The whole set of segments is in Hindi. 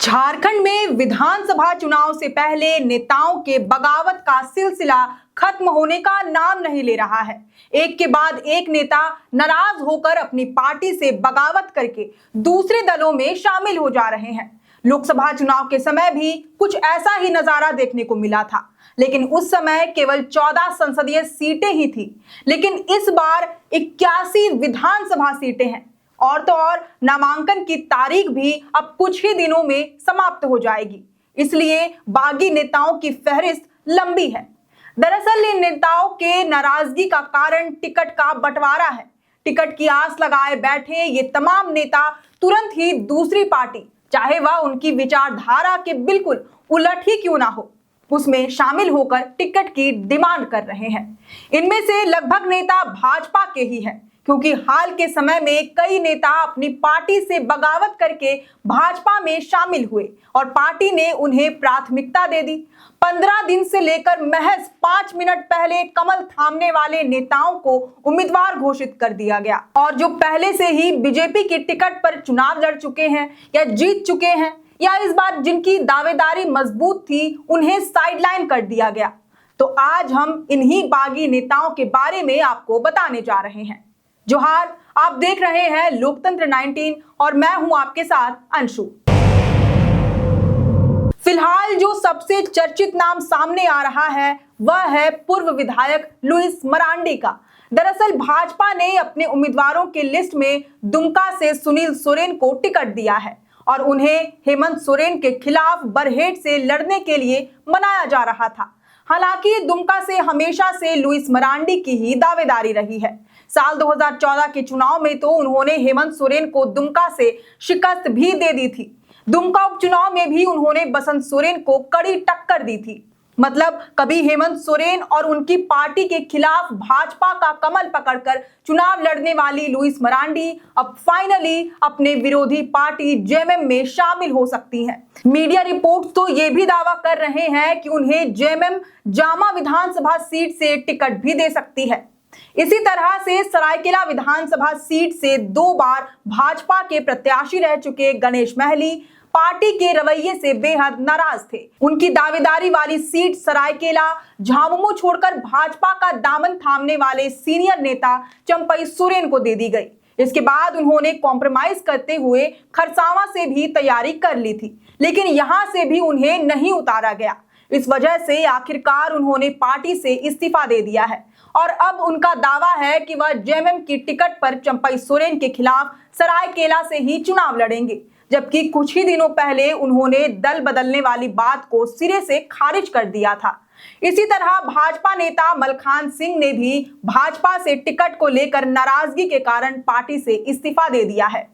झारखंड में विधानसभा चुनाव से पहले नेताओं के बगावत का सिलसिला खत्म होने का नाम नहीं ले रहा है। एक के बाद एक नेता नाराज होकर अपनी पार्टी से बगावत करके दूसरे दलों में शामिल हो जा रहे हैं। लोकसभा चुनाव के समय भी कुछ ऐसा ही नजारा देखने को मिला था, लेकिन उस समय केवल 14 संसदीय सीटें ही थी। लेकिन इस बार 81 विधानसभा सीटें हैं और तो और नामांकन की तारीख भी अब कुछ ही दिनों में समाप्त हो जाएगी। इसलिए बागी नेताओं की फहरिस्त लंबी है। दरअसल इन नेताओं के नाराजगी का कारण टिकट का बंटवारा है। टिकट की आस लगाए बैठे ये तमाम नेता तुरंत ही दूसरी पार्टी, चाहे वह उनकी विचारधारा के बिल्कुल उलट ही क्यों ना हो, उसमें शामिल होकर टिकट की डिमांड कर रहे हैं। इनमें से लगभग नेता भाजपा के ही हैं, क्योंकि हाल के समय में कई नेता अपनी पार्टी से बगावत करके भाजपा में शामिल हुए और पार्टी ने उन्हें प्राथमिकता दे दी। 15 दिन से लेकर महज 5 मिनट पहले कमल थामने वाले नेताओं को उम्मीदवार घोषित कर दिया गया, और जो पहले से ही बीजेपी की टिकट पर चुनाव लड़ चुके हैं या जीत चुके हैं, या इस बार जिनकी दावेदारी मजबूत थी, उन्हें साइडलाइन कर दिया गया। तो आज हम इन्हीं बागी नेताओं के बारे में आपको बताने जा रहे हैं। जोहार, आप देख रहे हैं लोकतंत्र 19 और मैं हूं आपके साथ अंशु। फिलहाल जो सबसे चर्चित नाम सामने आ रहा है वह है पूर्व विधायक लुइस मरांडी का। दरअसल भाजपा ने अपने उम्मीदवारों के लिस्ट में दुमका से सुनील सोरेन को टिकट दिया है और उन्हें हेमंत सोरेन के खिलाफ बरहेट से लड़ने के लिए मनाया जा रहा था। हालांकि दुमका से हमेशा से लुइस मरांडी की ही दावेदारी रही है। साल 2014 के चुनाव में तो उन्होंने हेमंत सोरेन को दुमका से शिकस्त भी दे दी थी। दुमका उपचुनाव में भी उन्होंने बसंत सोरेन को कड़ी टक्कर दी थी। मतलब कभी हेमंत सोरेन और उनकी पार्टी के खिलाफ भाजपा का कमल पकड़कर चुनाव लड़ने वाली लुइस मरांडी अब फाइनली अपने विरोधी पार्टी जेएमएम में शामिल हो सकती हैं। मीडिया रिपोर्ट्स तो ये भी दावा कर रहे हैं कि उन्हें जेएमएम जामा विधानसभा सीट से टिकट भी दे सकती है। इसी तरह से सरायकेला विधानसभा सीट से 2 बार भाजपा के प्रत्याशी रह चुके गणेश महली पार्टी के रवैये से बेहद नाराज थे। उनकी दावेदारी वाली सीट सरायकेला झामुमो छोड़कर भाजपा का दामन थामने वाले सीनियर नेता चंपई सोरेन को दे दी गई। इसके बाद उन्होंने कॉम्प्रोमाइज करते हुए खरसावां से भी तैयारी कर ली थी, लेकिन यहां से भी उन्हें नहीं उतारा गया। इस वजह से आखिरकार उन्होंने पार्टी से इस्तीफा दे दिया है और अब उनका दावा है कि वह जेएमएम की टिकट पर चंपई सोरेन के खिलाफ सरायकेला से ही चुनाव लड़ेंगे, जबकि कुछ ही दिनों पहले उन्होंने दल बदलने वाली बात को सिरे से खारिज कर दिया था। इसी तरह भाजपा नेता मलखान सिंह ने भी भाजपा से टिकट को लेकर नाराजगी के कारण पार्टी से इस्तीफा दे दिया है।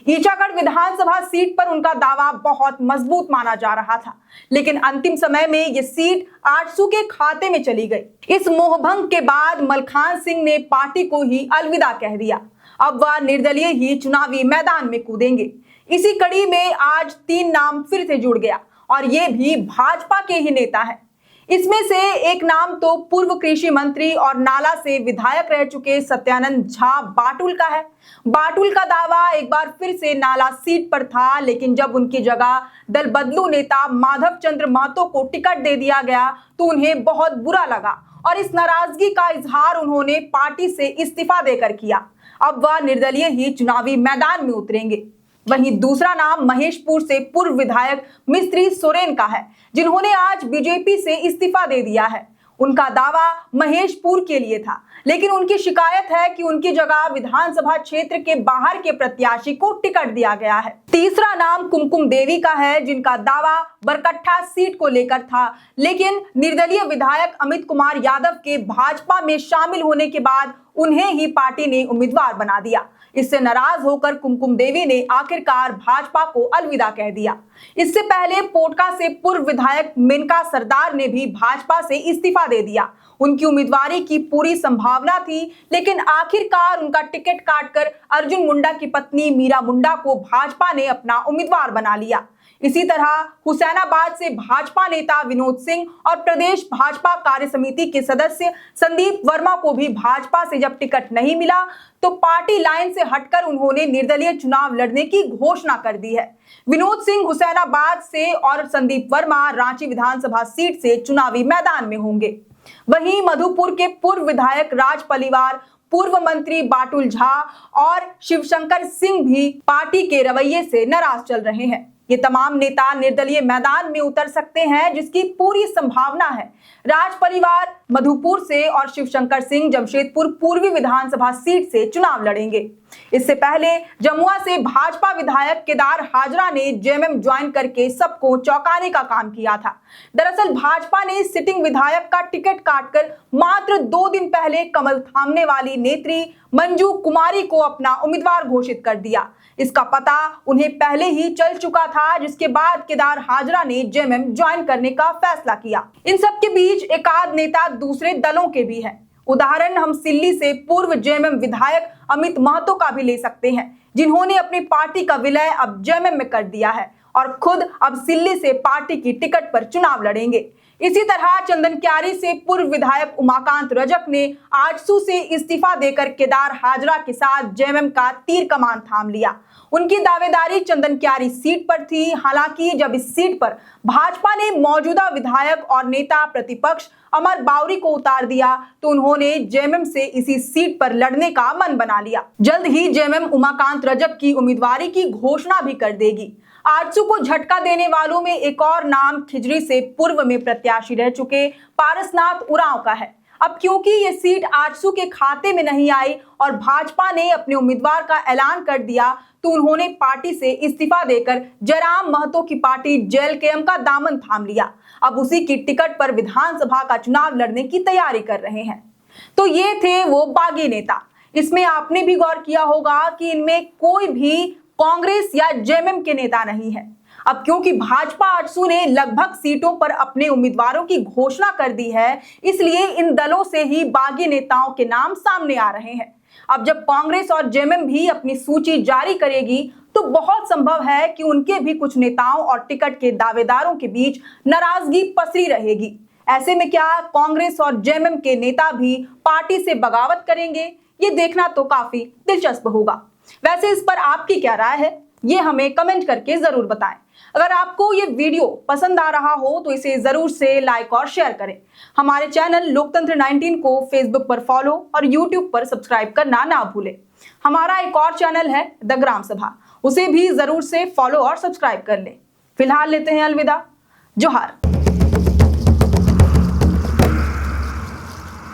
ईचागढ़ विधानसभा सीट पर उनका दावा बहुत मजबूत माना जा रहा था, लेकिन अंतिम समय में यह सीट आजसू के खाते में चली गई। इस मोहभंग के बाद मलखान सिंह ने पार्टी को ही अलविदा कह दिया। अब वह निर्दलीय ही चुनावी मैदान में कूदेंगे। इसी कड़ी में आज 3 नाम फिर से जुड़ गया और ये भी भाजपा के ही नेता हैं। इसमें से एक नाम तो पूर्व कृषि मंत्री और नाला से विधायक रह चुके सत्यानंद झा बाटुल का है। बाटुल का दावा एक बार फिर से नाला सीट पर था, लेकिन जब उनकी जगह दल बदलू नेता माधव चंद्र महतो को टिकट दे दिया गया तो उन्हें बहुत बुरा लगा और इस नाराजगी का इजहार उन्होंने पार्टी से इस्तीफा देकर किया। अब वह निर्दलीय ही चुनावी मैदान में उतरेंगे। वहीं दूसरा नाम महेशपुर से पूर्व विधायक मिस्त्री सोरेन का है, जिन्होंने आज बीजेपी से इस्तीफा दे दिया है। उनका दावा महेशपुर के लिए था, लेकिन उनकी शिकायत है कि उनकी जगह विधानसभा क्षेत्र के बाहर के प्रत्याशी को टिकट दिया गया है। तीसरा नाम कुमकुम देवी का है, जिनका दावा बरकट्ठा सीट को लेकर था, लेकिन निर्दलीय विधायक अमित कुमार यादव के भाजपा में शामिल होने के बाद उन्हें ही पार्टी ने उम्मीदवार बना दिया। इससे नाराज होकर कुमकुम देवी ने आखिरकार भाजपा को अलविदा कह दिया। इससे पहले पोटका से पूर्व विधायक मेनका सरदार ने भी भाजपा से इस्तीफा दे दिया। उनकी उम्मीदवारी की पूरी संभावना थी, लेकिन आखिरकार उनका टिकट काटकर अर्जुन मुंडा की पत्नी मीरा मुंडा को भाजपा ने अपना उम्मीदवार बना लिया। इसी तरह हुसैनाबाद से भाजपा नेता विनोद सिंह और प्रदेश भाजपा कार्य समिति के सदस्य संदीप वर्मा को भी भाजपा से जब टिकट नहीं मिला तो पार्टी लाइन से हटकर उन्होंने निर्दलीय चुनाव लड़ने की घोषणा कर दी है। विनोद सिंह हुसैनाबाद से और संदीप वर्मा रांची विधानसभा सीट से चुनावी मैदान में होंगे। वहीं मधुपुर के पूर्व विधायक राज पलिवार, पूर्व मंत्री बाटुल झा और शिवशंकर सिंह भी पार्टी के रवैये से नाराज चल रहे हैं। ये तमाम नेता निर्दलीय मैदान में उतर सकते हैं, जिसकी पूरी संभावना है। राज परिवार मधुपुर से और शिवशंकर सिंह जमशेदपुर पूर्वी विधानसभा सीट से चुनाव लड़ेंगे। इससे पहले जमुआ से भाजपा विधायक केदार हाजरा ने जेएमएम ज्वाइन करके सबको चौंकाने का काम किया था। दरअसल भाजपा ने सिटिंग विधायक का टिकट काटकर मात्र 2 दिन पहले कमल थामने वाली नेत्री मंजू कुमारी को अपना उम्मीदवार घोषित कर दिया। इसका पता उन्हें पहले ही चल चुका था, जिसके बाद केदार हाजरा ने जेएमएम ज्वाइन करने का फैसला किया। इन सब के बीच एकाध नेता दूसरे दलों के भी हैं। उदाहरण हम सिल्ली से पूर्व जेएमएम विधायक अमित महतो का भी ले सकते हैं, जिन्होंने अपनी पार्टी का विलय अब जेएमएम में कर दिया है और खुद अब सिल्ली से पार्टी की टिकट पर चुनाव लड़ेंगे। इसी तरह चंदनक्यारी से पूर्व विधायक उमाकांत रजक ने आजसू से इस्तीफा देकर केदार हाजरा के साथ जेएमएम का तीर कमान थाम लिया। उनकी दावेदारी चंदनक्यारी सीट पर थी। हालांकि जब इस सीट पर भाजपा ने मौजूदा विधायक और नेता प्रतिपक्ष अमर बावरी को उतार दिया तो उन्होंने जेएमएम से इसी सीट पर लड़ने का मन बना लिया। जल्द ही जेएमएम उमाकांत रजक की उम्मीदवारी की घोषणा भी कर देगी। आजसू को झटका देने वालों में एक और नाम खिजरी से पूर्व में प्रत्याशी रह चुके पारसनाथ उरांव का है। अब क्योंकि ये सीट आजसू के खाते में नहीं आई और भाजपा ने अपने उम्मीदवार का ऐलान कर दिया तो उन्होंने पार्टी से इस्तीफा देकर जयराम महतो की पार्टी जेएलकेएम का दामन थाम लिया। अब उसी की टिकट पर विधानसभा का चुनाव लड़ने की तैयारी कर रहे हैं। तो ये थे वो बागी नेता। इसमें आपने भी गौर किया होगा कि इनमें कोई भी कांग्रेस या जेएमएम के नेता नहीं है। अब क्योंकि भाजपा आजसू ने लगभग सीटों पर अपने उम्मीदवारों की घोषणा कर दी है, इसलिए इन दलों से ही बागी नेताओं के नाम सामने आ रहे हैं। अब जब कांग्रेस और जेएमएम भी अपनी सूची जारी करेगी तो बहुत संभव है कि उनके भी कुछ नेताओं और टिकट के दावेदारों के बीच नाराजगी पसरी रहेगी। ऐसे में क्या कांग्रेस और जेएमएम के नेता भी पार्टी से बगावत करेंगे? ये देखना तो काफी दिलचस्प होगा। वैसे इस पर आपकी क्या राय है, ये हमें कमेंट करके जरूर बताएं। अगर आपको ये वीडियो पसंद आ रहा हो तो इसे जरूर से लाइक और शेयर करें। हमारे चैनल लोकतंत्र 19 को फेसबुक पर फॉलो और यूट्यूब पर सब्सक्राइब करना ना भूलें। हमारा एक और चैनल है द ग्राम सभा, उसे भी जरूर से फॉलो और सब्सक्राइब कर लें। फिलहाल लेते हैं अलविदा। जोहार।